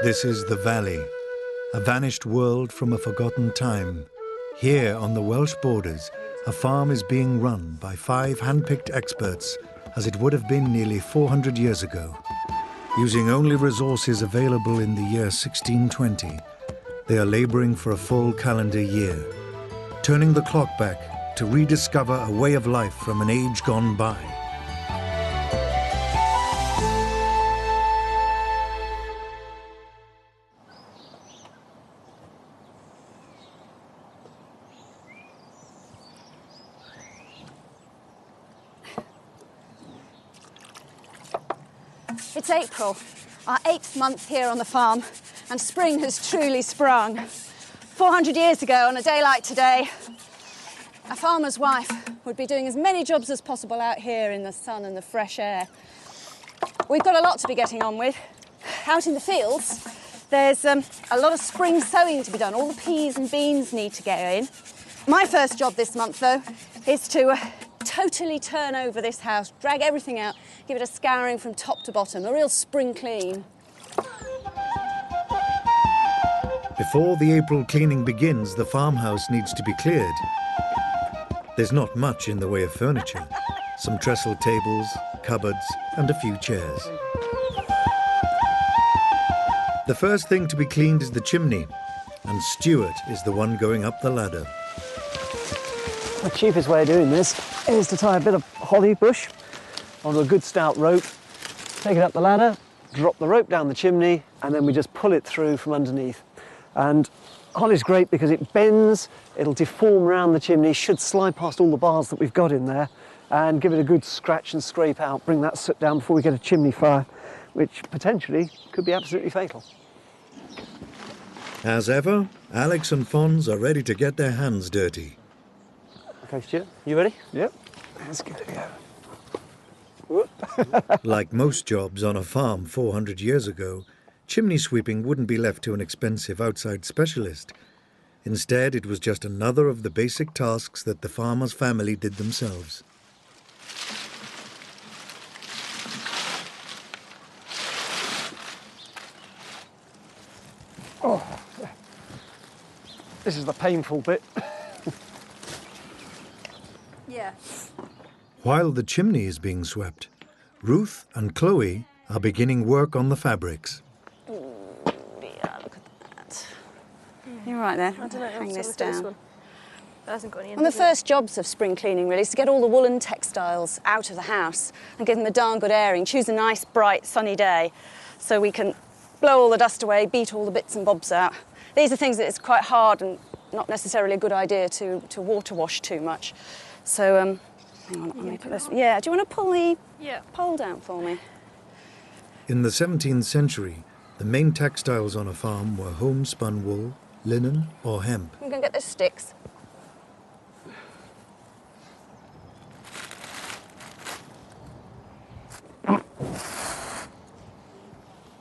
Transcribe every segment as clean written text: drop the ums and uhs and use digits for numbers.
This is the Valley, a vanished world from a forgotten time. Here on the Welsh borders, a farm is being run by 5 hand-picked experts, as it would have been nearly 400 years ago. Using only resources available in the year 1620, they are labouring for a full calendar year, turning the clock back to rediscover a way of life from an age gone by. It's April, our 8th month here on the farm, and spring has truly sprung. 400 years ago, on a day like today, a farmer's wife would be doing as many jobs as possible out here in the sun and the fresh air. We've got a lot to be getting on with. Out in the fields, there's a lot of spring sowing to be done. All the peas and beans need to go in. My first job this month, though, is to totally turn over this house, drag everything out, give it a scouring from top to bottom, a real spring clean. Before the April cleaning begins, the farmhouse needs to be cleared. There's not much in the way of furniture. Some trestle tables, cupboards, and a few chairs. The first thing to be cleaned is the chimney, and Stuart is the one going up the ladder. The cheapest way of doing this is to tie a bit of holly bush onto a good stout rope, take it up the ladder, drop the rope down the chimney, and then we just pull it through from underneath. And holly's great because it bends, it'll deform around the chimney, should slide past all the bars that we've got in there, and give it a good scratch and scrape out, bring that soot down before we get a chimney fire, which potentially could be absolutely fatal. As ever, Alex and Fons are ready to get their hands dirty. Okay, Stuart, you ready? Yep. Let's give it a go. Like most jobs on a farm 400 years ago, chimney sweeping wouldn't be left to an expensive outside specialist. Instead, it was just another of the basic tasks that the farmer's family did themselves. Oh, this is the painful bit. Yeah. While the chimney is being swept, Ruth and Chloe are beginning work on the fabrics. Yeah, look at that. You're right there. I don't know. Hang this down. That hasn't got any. One of the first jobs of spring cleaning, really, is to get all the woolen textiles out of the house and give them a darn good airing. Choose a nice, bright, sunny day so we can blow all the dust away, beat all the bits and bobs out. These are things that it's quite hard and not necessarily a good idea to water wash too much. So, hang on, let me put this. Yeah, do you want to pull the pole down for me? In the 17th century, the main textiles on a farm were homespun wool, linen, or hemp. I'm going to get those sticks.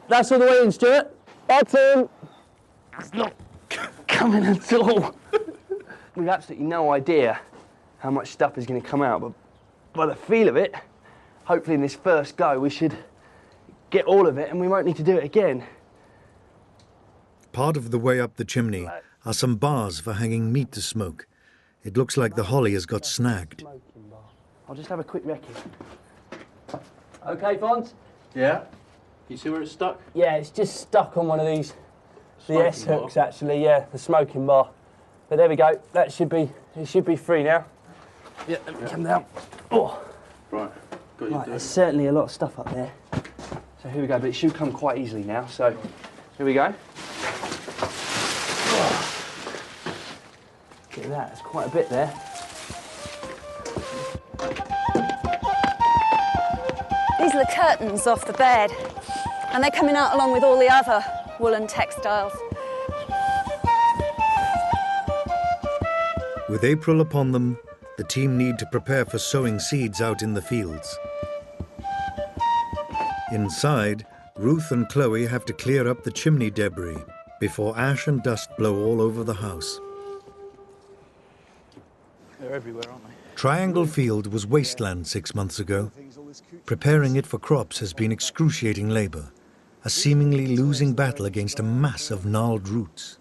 That's all the way in, Stuart. That's in. It's not coming at all. We've absolutely no idea how much stuff is going to come out, but by the feel of it, hopefully in this first go we should get all of it and we won't need to do it again. Part of the way up the chimney are some bars for hanging meat to smoke. It looks like the holly has got snagged. I'll just have a quick recce. Okay, Fons? Yeah? You see where it's stuck? Yeah, it's just stuck on one of these, the Smoking S hooks bar. actually, yeah, the smoking bar. But there we go, it should be free now. Yeah, let me come down. Oh. Right, got you Right, there's certainly a lot of stuff up there. So here we go, but it should come quite easily now, so here we go. Look at that, there's quite a bit there. These are the curtains off the bed, and they're coming out along with all the other woolen textiles. With April upon them, the team need to prepare for sowing seeds out in the fields. Inside, Ruth and Chloe have to clear up the chimney debris before ash and dust blow all over the house. They're everywhere, aren't they? Triangle Field was wasteland 6 months ago. Preparing it for crops has been excruciating labour, a seemingly losing battle against a mass of gnarled roots.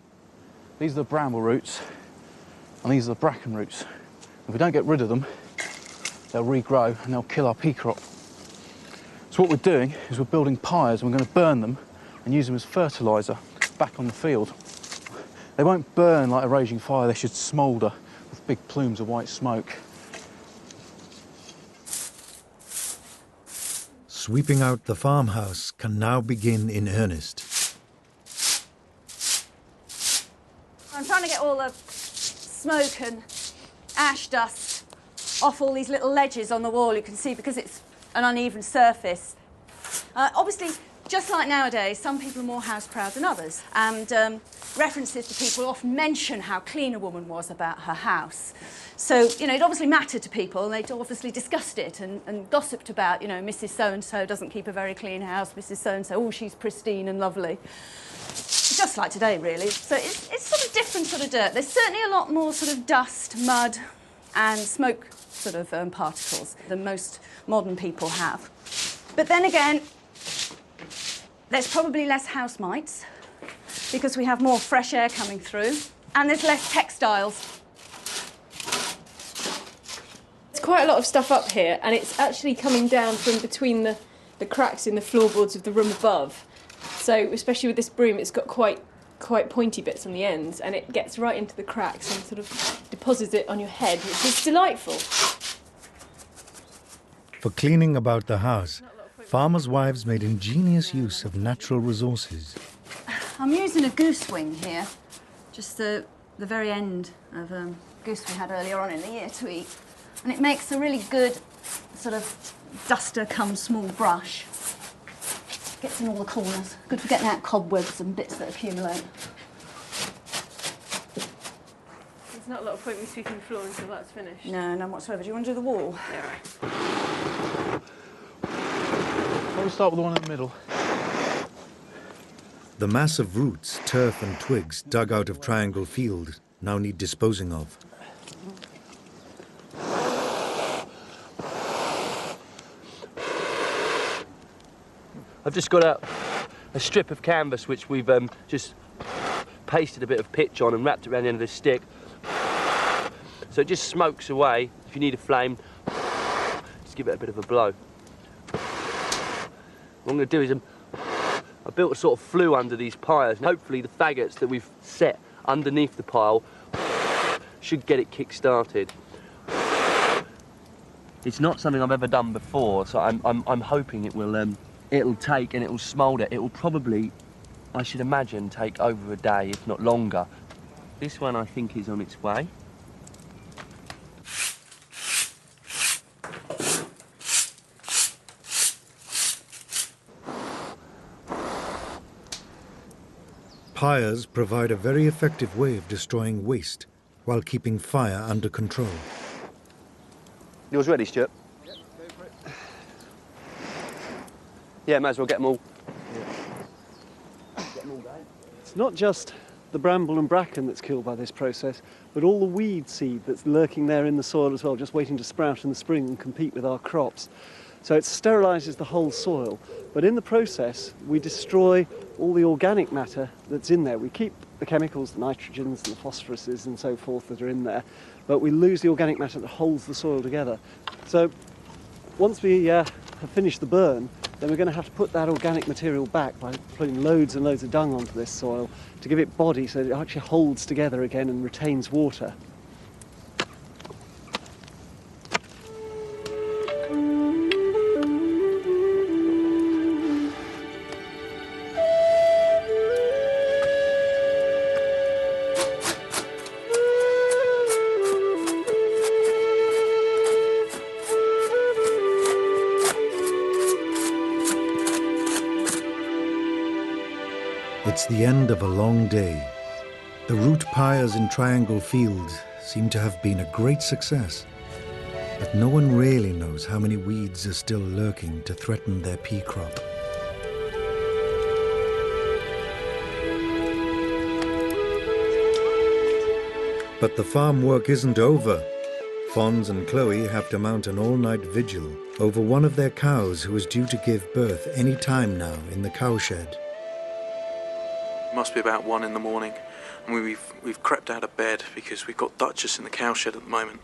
These are the bramble roots, and these are the bracken roots. If we don't get rid of them, they'll regrow and they'll kill our pea crop. So what we're doing is we're building pyres and we're going to burn them and use them as fertiliser back on the field. They won't burn like a raging fire, they should smoulder with big plumes of white smoke. Sweeping out the farmhouse can now begin in earnest. I'm trying to get all the smoke and ash dust off all these little ledges on the wall, you can see, because it's an uneven surface. Obviously, just like nowadays, some people are more house proud than others, and references to people often mention how clean a woman was about her house. So, you know, it obviously mattered to people, and they'd obviously discussed it and gossiped about, you know, Mrs. So-and-so doesn't keep a very clean house, Mrs. So-and-so, oh, she's pristine and lovely. Just like today, really. So it's sort of different sort of dirt. There's certainly a lot more sort of dust, mud and smoke sort of particles than most modern people have. But then again, there's probably less house mites because we have more fresh air coming through, and there's less textiles. There's quite a lot of stuff up here, and it's actually coming down from between the cracks in the floorboards of the room above. So, especially with this broom, it's got quite pointy bits on the ends, and it gets right into the cracks and sort of deposits it on your head, which is delightful. For cleaning about the house, farmers' wives made ingenious use of natural resources. I'm using a goose wing here, just the very end of goose we had earlier on in the year to eat. And it makes a really good sort of duster come small brush. Gets in all the corners. Good for getting out cobwebs and bits that accumulate. There's not a lot of point in sweeping the floor until that's finished. No, none whatsoever. Do you want to do the wall? Yeah, right. We'll start with the one in the middle. The mass of roots, turf and twigs dug out of Triangle Field now need disposing of. I've just got a strip of canvas which we've just pasted a bit of pitch on and wrapped it around the end of this stick. So it just smokes away. If you need a flame, just give it a bit of a blow. What I'm going to do is I built a sort of flue under these pyres, and hopefully the faggots that we've set underneath the pile should get it kick-started. It's not something I've ever done before, so I'm hoping it will. It'll take and it'll smoulder. It will probably, I should imagine, take over a day, if not longer. This one, I think, is on its way. Pyres provide a very effective way of destroying waste while keeping fire under control. Yours ready, Stuart? Yep, go for it. Yeah, might as well get them all. It's not just the bramble and bracken that's killed by this process, but all the weed seed that's lurking there in the soil as well, just waiting to sprout in the spring and compete with our crops. So it sterilises the whole soil, but in the process we destroy all the organic matter that's in there. We keep the chemicals, the nitrogens and the phosphoruses and so forth that are in there, but we lose the organic matter that holds the soil together. So once we have finished the burn, then we're going to have to put that organic material back by putting loads and loads of dung onto this soil to give it body so that it actually holds together again and retains water. It's the end of a long day. The root pyres in Triangle Field seem to have been a great success, but no one really knows how many weeds are still lurking to threaten their pea crop. But the farm work isn't over. Fons and Chloe have to mount an all-night vigil over one of their cows who is due to give birth any time now in the cowshed. It must be about 1 in the morning, and we've crept out of bed because we've got Duchess in the cowshed at the moment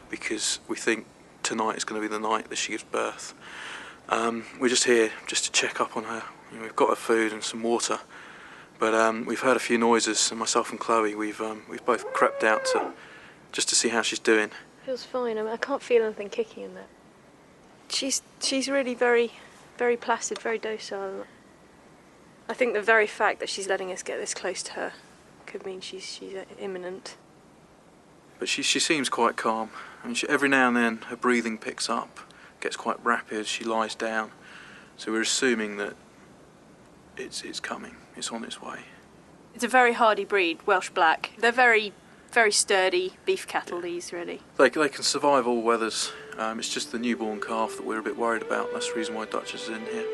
because we think tonight is going to be the night that she gives birth. We're just here just to check up on her. You know, we've got her food and some water, but we've heard a few noises, and myself and Chloe, we've both crept out just to see how she's doing. Feels fine. I can't feel anything kicking in there. She's really very, very placid, very docile. I think the very fact that she's letting us get this close to her could mean she's imminent. But she seems quite calm. I mean, every now and then her breathing picks up, gets quite rapid. She lies down, so we're assuming that it's coming. It's on its way. It's a very hardy breed, Welsh Black. They're very, very sturdy beef cattle. These really. They can survive all weathers. It's just the newborn calf that we're a bit worried about. That's the reason why Duchess is in here.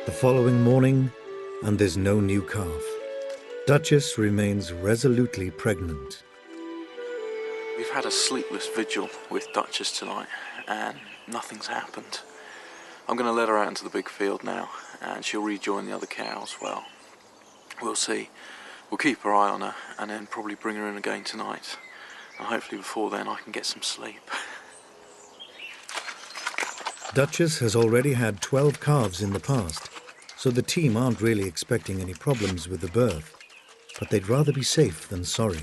The following morning, and there's no new calf. Duchess remains resolutely pregnant. We've had a sleepless vigil with Duchess tonight, and nothing's happened. I'm going to let her out into the big field now, and she'll rejoin the other cows. Well, we'll see. We'll keep our eye on her, and then probably bring her in again tonight. And hopefully before then I can get some sleep. Duchess has already had 12 calves in the past, so the team aren't really expecting any problems with the birth. But they'd rather be safe than sorry.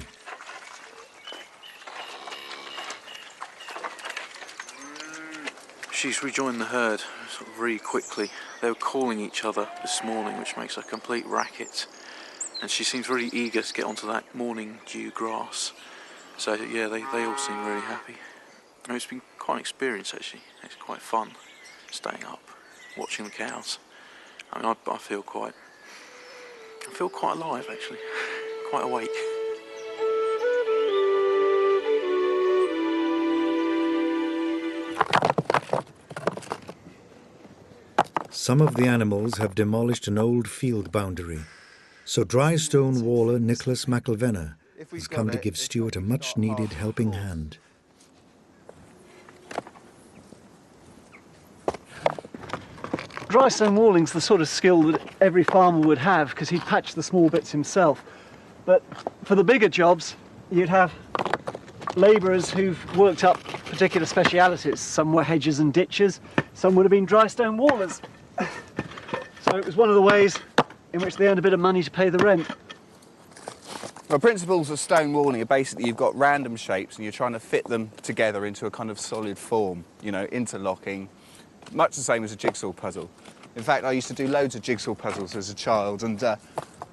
She's rejoined the herd sort of really quickly. They were calling each other this morning, which makes a complete racket. And she seems really eager to get onto that morning dew grass. So yeah, they all seem really happy. And it's been quite an experience actually. It's quite fun staying up, watching the cows. I mean, I feel quite alive actually, quite awake. Some of the animals have demolished an old field boundary, so dry stone waller Nicholas McIlvenna has come to give Stuart a much-needed helping hand. Dry stone walling's the sort of skill that every farmer would have because he'd patch the small bits himself. But for the bigger jobs, you'd have labourers who've worked up particular specialities. Some were hedgers and ditchers, some would have been dry stone wallers. So it was one of the ways in which they earned a bit of money to pay the rent. The principles of stone walling are basically you've got random shapes and you're trying to fit them together into a kind of solid form, you know, interlocking, much the same as a jigsaw puzzle. In fact, I used to do loads of jigsaw puzzles as a child, and I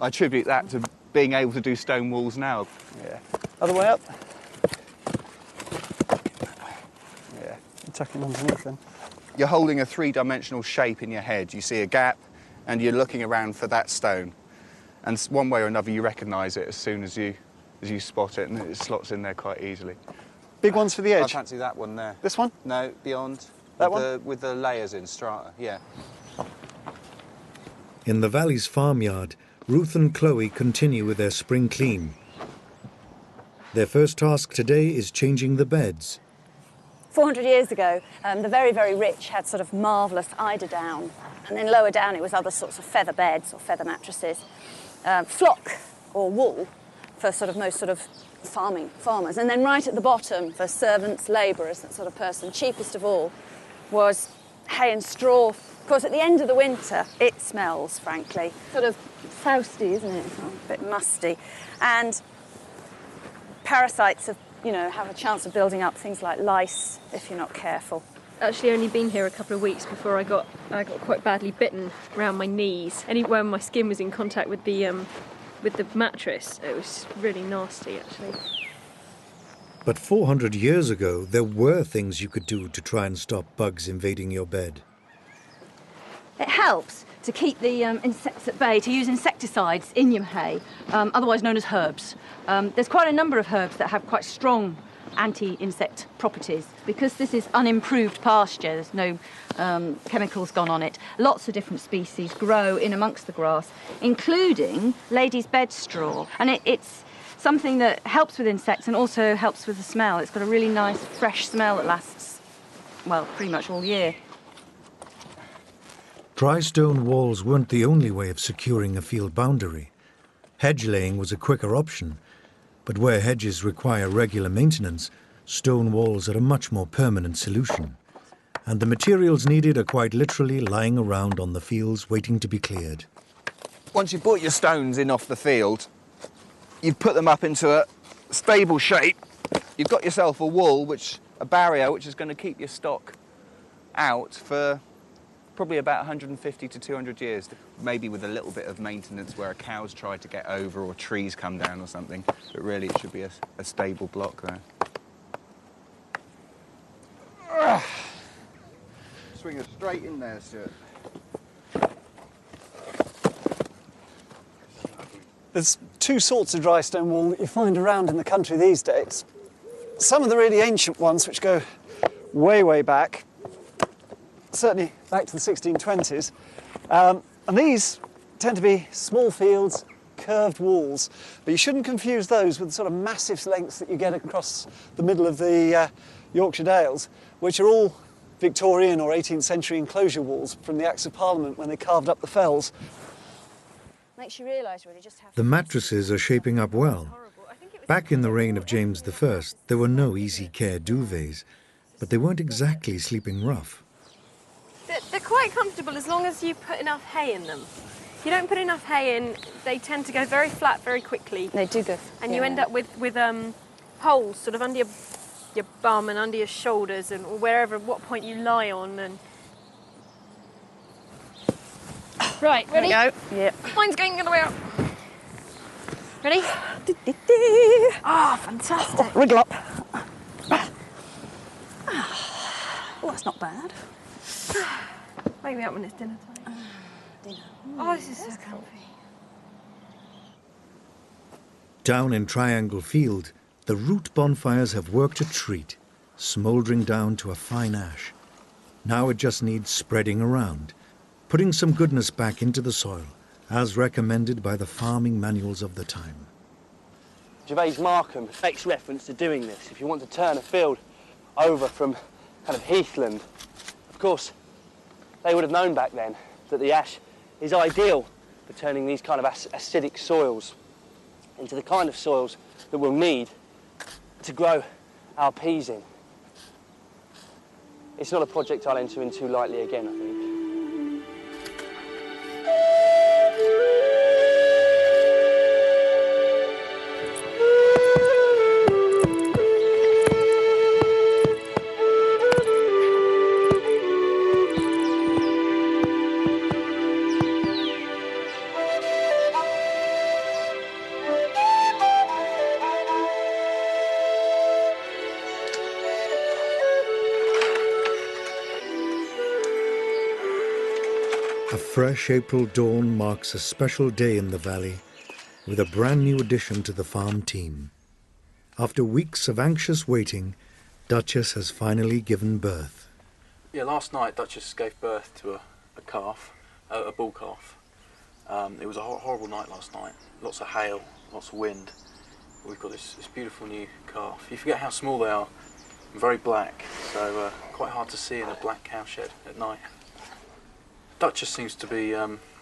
attribute that to being able to do stone walls now. Yeah. Other way up. Yeah, tuck it underneath then. You're holding a three-dimensional shape in your head. You see a gap and you're looking around for that stone. And one way or another you recognise it as soon as you spot it, and it slots in there quite easily. Big ones for the edge. I fancy that one there. This one? No, beyond. That one? With the layers in strata, yeah. In the valley's farmyard, Ruth and Chloe continue with their spring clean. Their first task today is changing the beds. 400 years ago, the very, very rich had sort of marvellous eider down, and then lower down it was other sorts of feather beds or feather mattresses. Flock or wool for sort of most sort of farmers, and then right at the bottom for servants, labourers, that sort of person, cheapest of all, was hay and straw. Of course, at the end of the winter, it smells, frankly, sort of sousty, isn't it? A bit musty, and parasites have a chance of building up things like lice if you're not careful. Actually only been here a couple of weeks before I got quite badly bitten around my knees. Anywhere my skin was in contact with the mattress, it was really nasty actually. But 400 years ago, there were things you could do to try and stop bugs invading your bed. It helps to keep the insects at bay, to use insecticides in your hay, otherwise known as herbs. There's quite a number of herbs that have quite strong anti-insect properties. Because this is unimproved pasture, there's no chemicals gone on it, lots of different species grow in amongst the grass, including lady's bed straw. And it's something that helps with insects and also helps with the smell. It's got a really nice, fresh smell that lasts, well, pretty much all year. Dry stone walls weren't the only way of securing a field boundary. Hedge laying was a quicker option, but where hedges require regular maintenance, stone walls are a much more permanent solution. And the materials needed are quite literally lying around on the fields waiting to be cleared. Once you've brought your stones in off the field, you've put them up into a stable shape. You've got yourself a wall, a barrier, which is going to keep your stock out for probably about 150 to 200 years, maybe with a little bit of maintenance where a cow's tried to get over or trees come down or something, but really it should be a stable block there. Swing it straight in there, Stuart. There's two sorts of dry stone wall that you find around in the country these days. Some of the really ancient ones, which go way, way back, certainly back to the 1620s. And these tend to be small fields, curved walls, but you shouldn't confuse those with the sort of massive lengths that you get across the middle of the Yorkshire Dales, which are all Victorian or 18th century enclosure walls from the Acts of Parliament when they carved up the fells. Makes you realise really just how... The mattresses are shaping up well. Back in the reign of James I, there were no easy care duvets, but they weren't exactly sleeping rough. They're quite comfortable as long as you put enough hay in them. If you don't put enough hay in, they tend to go very flat very quickly. They do go. And you end up with holes sort of under your bum and under your shoulders and wherever, what point you lie on. And right, ready? There we go. Yeah. Mine's going the other way up. Ready? Ah, fantastic. Oh, wriggle up. Oh, that's not bad. Wake me up when it's dinner time. Dinner. Oh, this is so comfy. Down in Triangle Field, the root bonfires have worked a treat, smouldering down to a fine ash. Now it just needs spreading around, putting some goodness back into the soil, as recommended by the farming manuals of the time. Gervase Markham makes reference to doing this if you want to turn a field over from kind of heathland. Of course, they would have known back then that the ash is ideal for turning these kind of acidic soils into the kind of soils that we'll need to grow our peas in. It's not a project I'll enter into lightly again, I think. A fresh April dawn marks a special day in the valley with a brand new addition to the farm team. After weeks of anxious waiting, Duchess has finally given birth. Yeah, last night Duchess gave birth to a calf, a bull calf. It was a horrible night last night. Lots of hail, lots of wind. We've got this beautiful new calf. You forget how small they are, and very black, so quite hard to see in a black cowshed at night. Duchess seems to be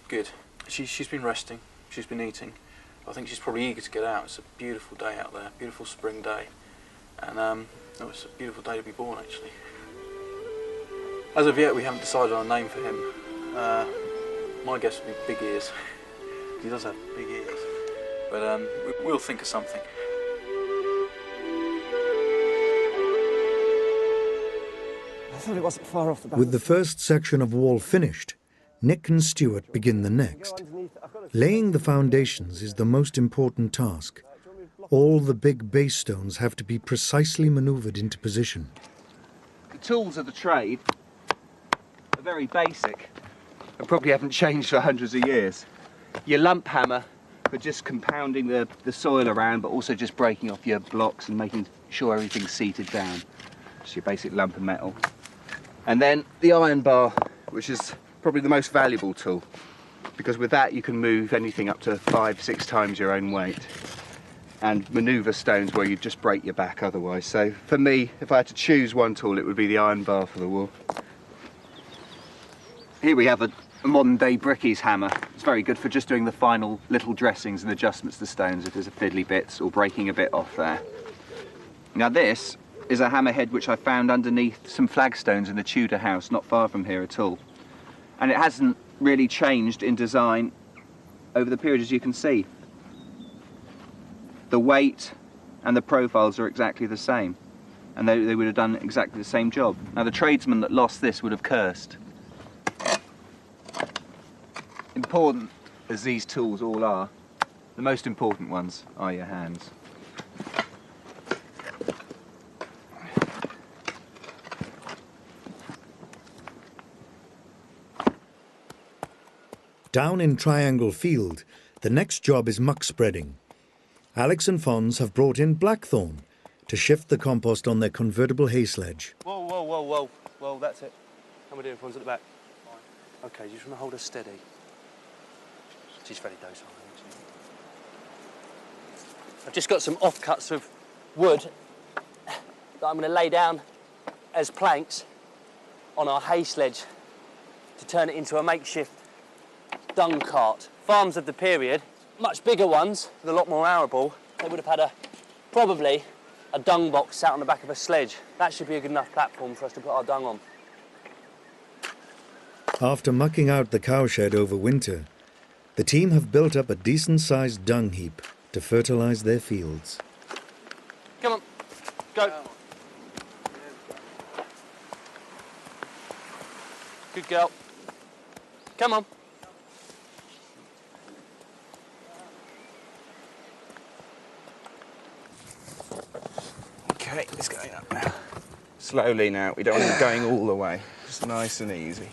good. She's been resting, she's been eating. I think she's probably eager to get out. It's a beautiful day out there, beautiful spring day. And it's a beautiful day to be born, actually. As of yet, we haven't decided on a name for him. My guess would be Big Ears. He does have big ears. But we'll think of something. I thought it wasn't far off the back. With the first section of wall finished, Nick and Stuart begin the next. Laying the foundations is the most important task. All the big base stones have to be precisely manoeuvred into position. The tools of the trade are very basic and probably haven't changed for hundreds of years. Your lump hammer for just compounding the soil around, but also just breaking off your blocks and making sure everything's seated down. Just your basic lump of metal. And then the iron bar, which is probably the most valuable tool, because with that you can move anything up to 5-6 times your own weight and manoeuvre stones where you'd just break your back otherwise. So for me, if I had to choose one tool, it would be the iron bar for the wall. Here we have a modern day brickies hammer. It's very good for just doing the final little dressings and adjustments to stones if there's a fiddly bits or breaking a bit off there. Now this is a hammerhead which I found underneath some flagstones in the Tudor house, not far from here at all. And it hasn't really changed in design over the period, as you can see. The weight and the profiles are exactly the same, and they would have done exactly the same job. Now the tradesman that lost this would have cursed. Important as these tools all are, the most important ones are your hands. Down in Triangle Field, the next job is muck spreading. Alex and Fons have brought in blackthorn to shift the compost on their convertible hay sledge. Whoa, whoa, whoa, whoa. Whoa, that's it. How am I doing, Fons, at the back? Fine. OK, you just want to hold her steady. She's very docile, isn't she? I've just got some offcuts of wood that I'm going to lay down as planks on our hay sledge to turn it into a makeshift dung cart. Farms of the period, much bigger ones, with a lot more arable, they would have had probably a dung box sat on the back of a sledge. That should be a good enough platform for us to put our dung on. After mucking out the cowshed over winter, the team have built up a decent-sized dung heap to fertilise their fields. Come on, go. Good girl. Come on. Okay, it's going up now. Slowly now, we don't want it going all the way. Just nice and easy.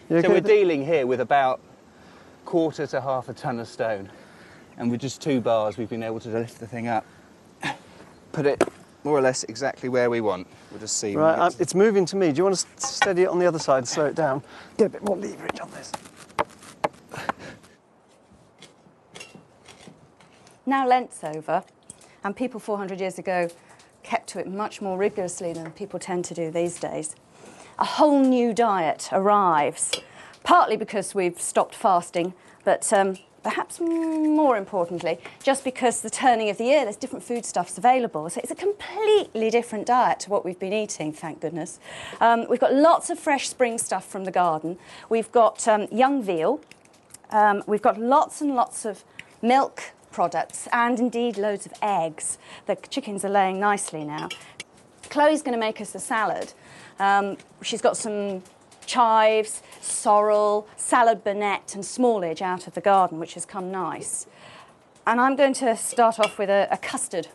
So we're dealing here with about 1/4 to 1/2 a tonne of stone. And with just 2 bars, we've been able to lift the thing up. Put it more or less exactly where we want. We'll just see. Right, it's moving to me. Do you want to steady it on the other side, slow it down? Get a bit more leverage on this. Now Lent's over, and people 400 years ago kept to it much more rigorously than people tend to do these days. A whole new diet arrives, partly because we've stopped fasting, but perhaps more importantly, just because the turning of the year, there's different foodstuffs available. So it's a completely different diet to what we've been eating, thank goodness. We've got lots of fresh spring stuff from the garden. We've got young veal. We've got lots and lots of milk products and indeed loads of eggs. The chickens are laying nicely now. Chloe's going to make us a salad. She's got some chives, sorrel, salad burnette and smallage out of the garden, which has come nice. And I'm going to start off with a custard.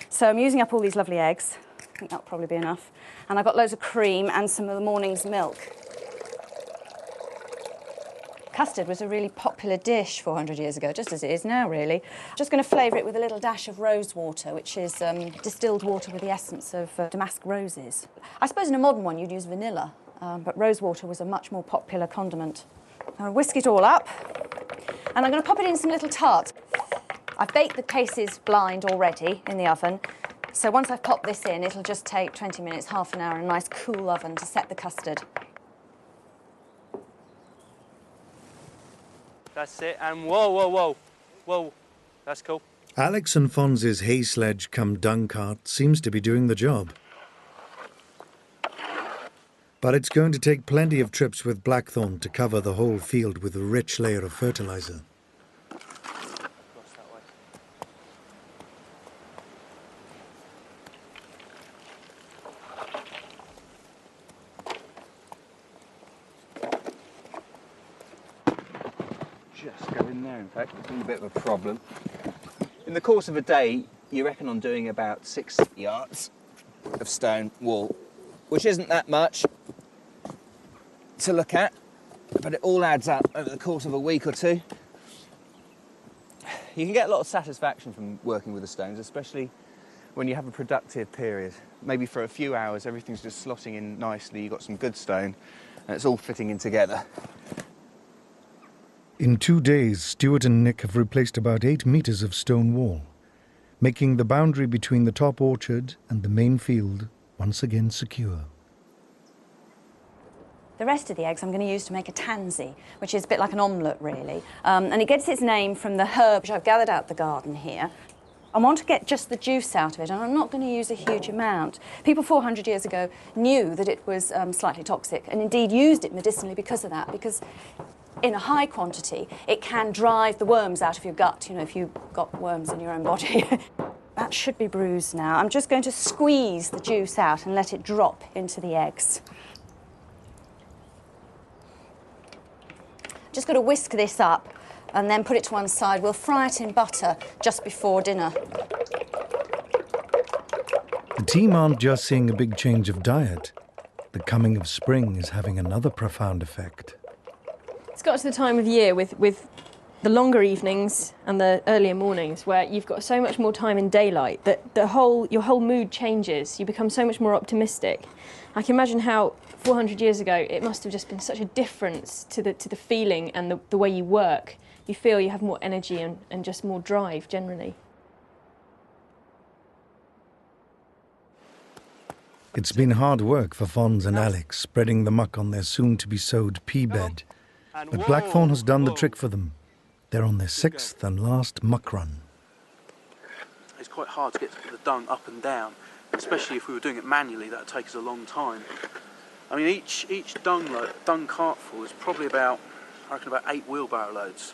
So I'm using up all these lovely eggs. I think that'll probably be enough. And I've got loads of cream and some of the morning's milk. Custard was a really popular dish 400 years ago, just as it is now, really. Just going to flavour it with a little dash of rose water, which is distilled water with the essence of damask roses. I suppose in a modern one you'd use vanilla, but rose water was a much more popular condiment. I'll whisk it all up, and I'm going to pop it in some little tarts. I've baked the cases blind already in the oven, so once I've popped this in, it'll just take 20 minutes, half an hour in a nice cool oven to set the custard. That's it, and whoa, whoa, whoa, whoa, that's cool. Alex and Fonz's hay sledge cum dung cart seems to be doing the job. But it's going to take plenty of trips with blackthorn to cover the whole field with a rich layer of fertiliser. Just go in there, in fact. It's been a bit of a problem. In the course of a day, you reckon on doing about 6 yards of stone wall, which isn't that much to look at, but it all adds up over the course of a week or two. You can get a lot of satisfaction from working with the stones, especially when you have a productive period. Maybe for a few hours, everything's just slotting in nicely, you've got some good stone, and it's all fitting in together. In 2 days, Stuart and Nick have replaced about 8 metres of stone wall, making the boundary between the top orchard and the main field once again secure. The rest of the eggs I'm going to use to make a tansy, which is a bit like an omelette, really. And it gets its name from the herb which I've gathered out the garden here. I want to get just the juice out of it, and I'm not going to use a huge amount. People 400 years ago knew that it was slightly toxic, and indeed used it medicinally because of that, because in a high quantity, it can drive the worms out of your gut, you know, if you've got worms in your own body. That should be bruised now. I'm just going to squeeze the juice out and let it drop into the eggs. Just got to whisk this up and then put it to one side. We'll fry it in butter just before dinner. The team aren't just seeing a big change of diet. The coming of spring is having another profound effect. It's got to the time of year with the longer evenings and the earlier mornings where you've got so much more time in daylight that your whole mood changes. You become so much more optimistic. I can imagine how 400 years ago it must have just been such a difference to the feeling and the way you work. You feel you have more energy and just more drive generally. It's been hard work for Fons and Alex spreading the muck on their soon-to-be-sowed pea bed. But Blackthorn has done the trick for them. They're on their 6th and last muck run. It's quite hard to get the dung up and down, especially if we were doing it manually. That would take us a long time. I mean, each dung cartful is probably about, I reckon, about 8 wheelbarrow loads.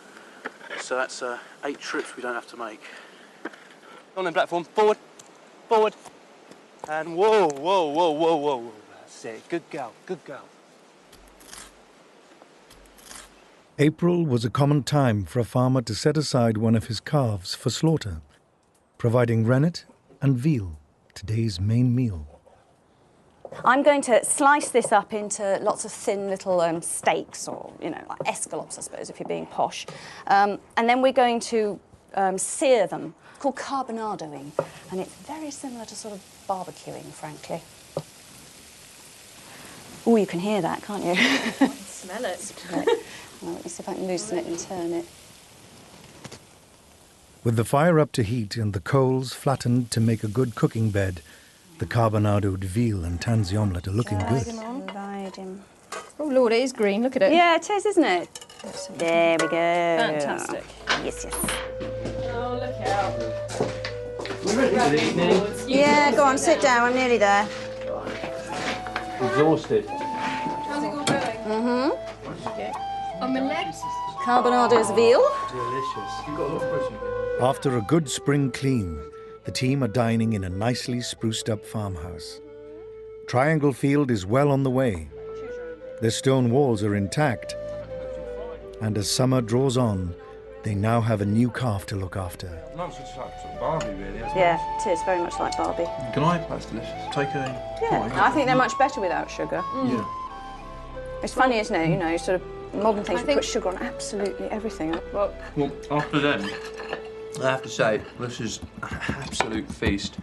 So that's 8 trips we don't have to make. On then, Blackthorn, forward, forward, and whoa, whoa, whoa, whoa, whoa. That's it, good girl, good girl. April was a common time for a farmer to set aside one of his calves for slaughter, providing rennet and veal, today's main meal. I'm going to slice this up into lots of thin little steaks, or, you know, like escalopes, I suppose, if you're being posh. And then we're going to sear them, called carbonadoing. And it's very similar to sort of barbecuing, frankly. Oh, you can hear that, can't you? Smell it. Smell it. Well, let me see if I can loosen it and turn it. With the fire up to heat and the coals flattened to make a good cooking bed, the carbonadoed veal and tansy omelette are looking good. Divide him. Oh Lord, it is green, look at it. Yeah, it is, isn't it? There we go. Fantastic. Yes, yes. Oh, look out. Good evening. Yeah, go on, sit down, I'm nearly there. Exhausted. How's it all going? Omelette. Carbonado's veal. Delicious. After a good spring clean, the team are dining in a nicely spruced up farmhouse. Triangle Field is well on the way. Their stone walls are intact. And as summer draws on, they now have a new calf to look after. Nice, it's like Barbie, really, isn't Yeah, it is very much like Barbie. Can I? That's delicious. Take a... Yeah, I think they're much better without sugar. Yeah. It's funny, isn't it? You know, sort of modern things I think- put sugar on absolutely everything. Well, after them, I have to say, this is an absolute feast.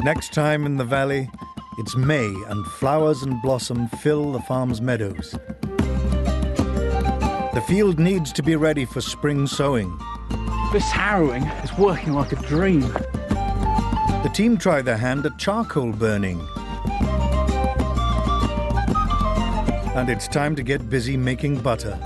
Next time in the valley, it's May and flowers and blossom fill the farm's meadows. The field needs to be ready for spring sowing. This harrowing is working like a dream. The team try their hand at charcoal burning. And it's time to get busy making butter.